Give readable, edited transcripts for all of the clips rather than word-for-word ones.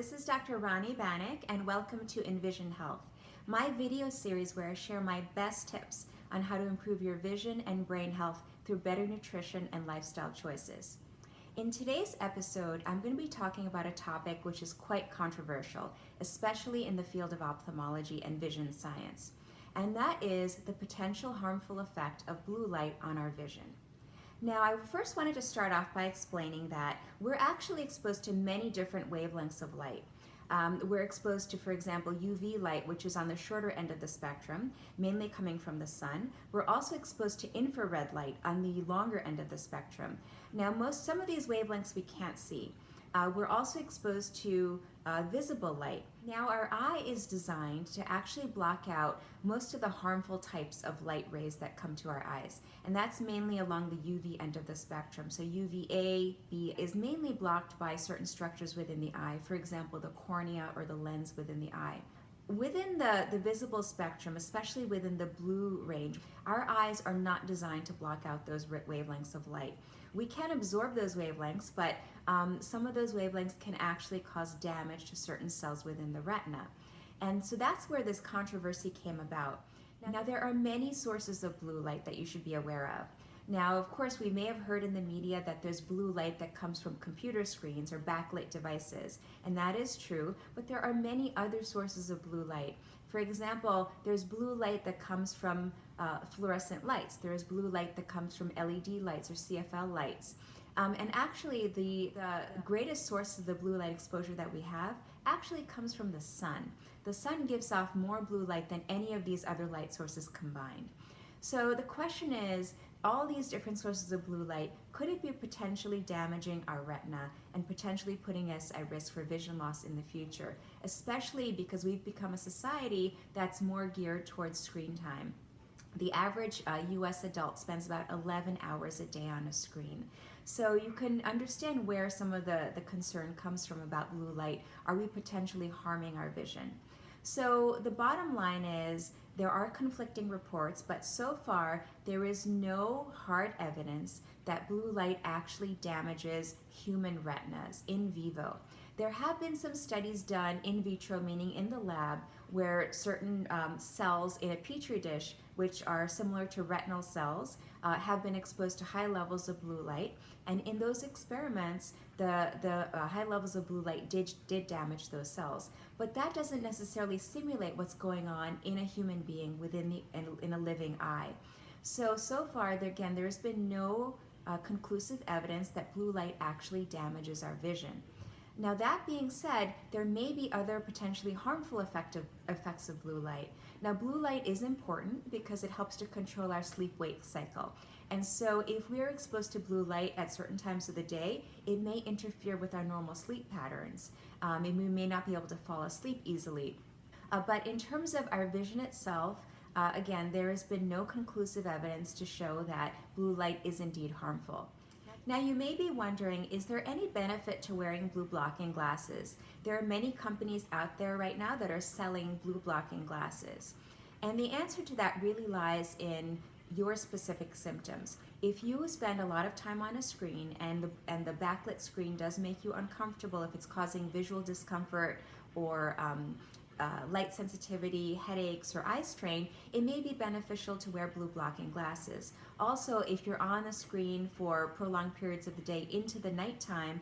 this is Dr. Rani Banik, and welcome to Envision Health, my video series where I share my best tips on how to improve your vision and brain health through better nutrition and lifestyle choices. In today's episode, I'm going to be talking about a topic which is quite controversial, especially in the field of ophthalmology and vision science, and that is the potential harmful effect of blue light on our vision. Now, I first wanted to start off by explaining that we're actually exposed to many different wavelengths of light. We're exposed to, for example, UV light, which is on the shorter end of the spectrum, mainly coming from the sun. We're also exposed to infrared light on the longer end of the spectrum. Now, some of these wavelengths we can't see. We're also exposed to visible light. Now, our eye is designed to actually block out most of the harmful types of light rays that come to our eyes, and that's mainly along the UV end of the spectrum. So UVA, B is mainly blocked by certain structures within the eye, for example, the cornea or the lens within the eye. Within the visible spectrum, especially within the blue range, our eyes are not designed to block out those wavelengths of light. We can absorb those wavelengths, but some of those wavelengths can actually cause damage to certain cells within the retina. And so that's where this controversy came about. Now, there are many sources of blue light that you should be aware of. Now, of course, we may have heard in the media that there's blue light that comes from computer screens or backlit devices, and that is true, but there are many other sources of blue light. For example, there's blue light that comes from fluorescent lights. There's blue light that comes from LED lights or CFL lights. And actually, the greatest source of the blue light exposure that we have actually comes from the sun. The sun gives off more blue light than any of these other light sources combined. So the question is, all these different sources of blue light, could it be potentially damaging our retina and potentially putting us at risk for vision loss in the future, especially because we've become a society that's more geared towards screen time. The average US adult spends about 11 hours a day on a screen. So you can understand where some of the concern comes from about blue light. Are we potentially harming our vision? So the bottom line is there are conflicting reports, but so far there is no hard evidence that blue light actually damages human retinas in vivo. There have been some studies done in vitro, meaning in the lab, where certain cells in a petri dish, which are similar to retinal cells, have been exposed to high levels of blue light. And in those experiments, the high levels of blue light did damage those cells. But that doesn't necessarily simulate what's going on in a human being in a living eye. So far, there's been no conclusive evidence that blue light actually damages our vision. Now, that being said, there may be other potentially harmful effects of blue light. Now, blue light is important because it helps to control our sleep-wake cycle. And so if we are exposed to blue light at certain times of the day, it may interfere with our normal sleep patterns, and we may not be able to fall asleep easily. But in terms of our vision itself, again, there has been no conclusive evidence to show that blue light is indeed harmful. Now, you may be wondering, is there any benefit to wearing blue blocking glasses? There are many companies out there right now that are selling blue blocking glasses. And the answer to that really lies in your specific symptoms. If you spend a lot of time on a screen and the backlit screen does make you uncomfortable, if it's causing visual discomfort or light sensitivity, headaches, or eye strain, it may be beneficial to wear blue blocking glasses. Also, if you're on a screen for prolonged periods of the day into the nighttime,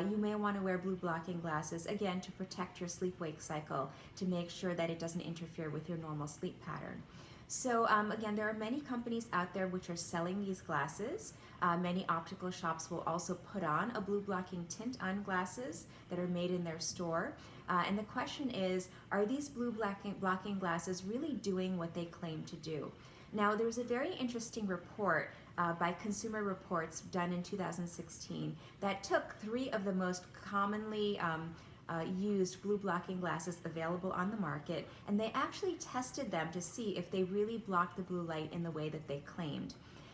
you may want to wear blue blocking glasses, again, to protect your sleep-wake cycle, to make sure that it doesn't interfere with your normal sleep pattern. So again, there are many companies out there which are selling these glasses. Many optical shops will also put on a blue blocking tint on glasses that are made in their store. And the question is, are these blue blocking glasses really doing what they claim to do? Now, there's a very interesting report by Consumer Reports done in 2016 that took 3 of the most commonly used blue blocking glasses available on the market, and they actually tested them to see if they really blocked the blue light in the way that they claimed.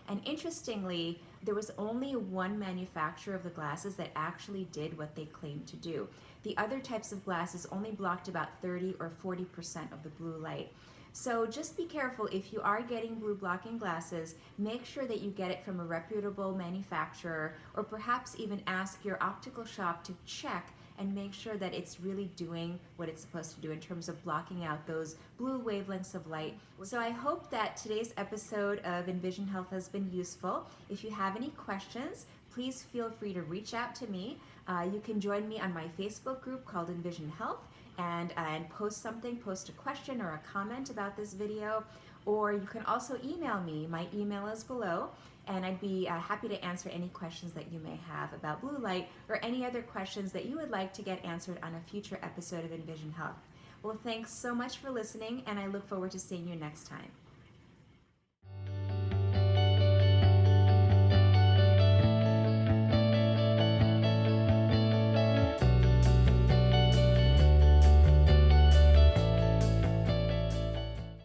And interestingly, there was only one manufacturer of the glasses that actually did what they claimed to do. The other types of glasses only blocked about 30 or 40% of the blue light. So just be careful if you are getting blue blocking glasses, make sure that you get it from a reputable manufacturer, or perhaps even ask your optical shop to check and make sure that it's really doing what it's supposed to do in terms of blocking out those blue wavelengths of light. So I hope that today's episode of Envision Health has been useful. If you have any questions, please feel free to reach out to me. You can join me on my Facebook group called Envision Health and post a question or a comment about this video. Or you can also email me. My email is below, and I'd be happy to answer any questions that you may have about blue light or any other questions that you would like to get answered on a future episode of Envision Health. Well, thanks so much for listening, and I look forward to seeing you next time.